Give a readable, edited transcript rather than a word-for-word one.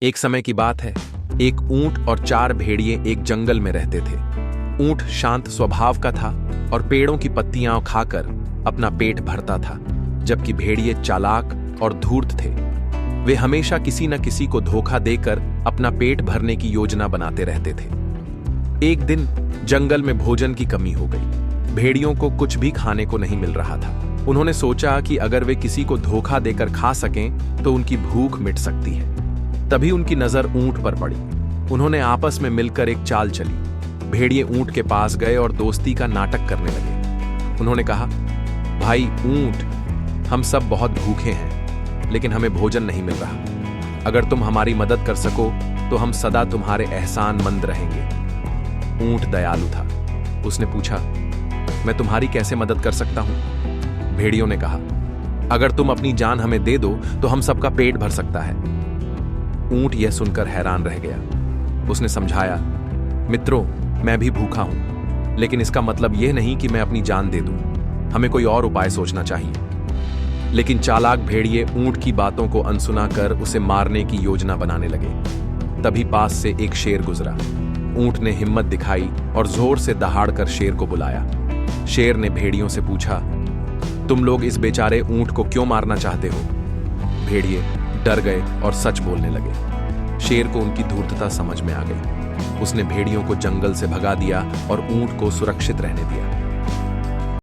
एक समय की बात है, एक ऊंट और 4 भेड़िए एक जंगल में रहते थे। ऊंट शांत स्वभाव का था और पेड़ों की पत्तियां खाकर अपना पेट भरता था, जबकि भेड़िए चालाक और धूर्त थे। वे हमेशा किसी न किसी को धोखा देकर अपना पेट भरने की योजना बनाते रहते थे। एक दिन जंगल में भोजन की कमी हो गई। भेड़ियों को कुछ भी खाने को नहीं मिल रहा था। उन्होंने सोचा कि अगर वे किसी को धोखा देकर खा सकें तो उनकी भूख मिट सकती है। तभी उनकी नजर ऊंट पर पड़ी। उन्होंने आपस में मिलकर एक चाल चली। भेड़िए ऊंट के पास गए और दोस्ती का नाटक करने लगे। उन्होंने कहा, भाई ऊंट, हम सब बहुत भूखे हैं, लेकिन हमें भोजन नहीं मिल रहा। अगर तुम हमारी मदद कर सको तो हम सदा तुम्हारे एहसानमंद रहेंगे। ऊंट दयालु था। उसने पूछा, मैं तुम्हारी कैसे मदद कर सकता हूं? भेड़ियों ने कहा, अगर तुम अपनी जान हमें दे दो तो हम सबका पेट भर सकता है। ऊंट यह सुनकर हैरान रह गया। उसने समझाया, मित्रों, मैं भी भूखा हूं, लेकिन इसका मतलब यह नहीं कि मैं अपनी जान दे दूं। हमें कोई और उपाय सोचना चाहिए। लेकिन चालाक भेड़िए ऊंट की बातों को अनसुना कर उसे मारने की योजना बनाने लगे। तभी पास से एक शेर गुजरा। ऊंट ने हिम्मत दिखाई और जोर से दहाड़कर शेर को बुलाया। शेर ने भेड़ियों से पूछा, तुम लोग इस बेचारे ऊंट को क्यों मारना चाहते हो? भेड़िए डर गए और सच बोलने लगे। शेर को उनकी धूर्तता समझ में आ गई। उसने भेड़ियों को जंगल से भगा दिया और ऊंट को सुरक्षित रहने दिया।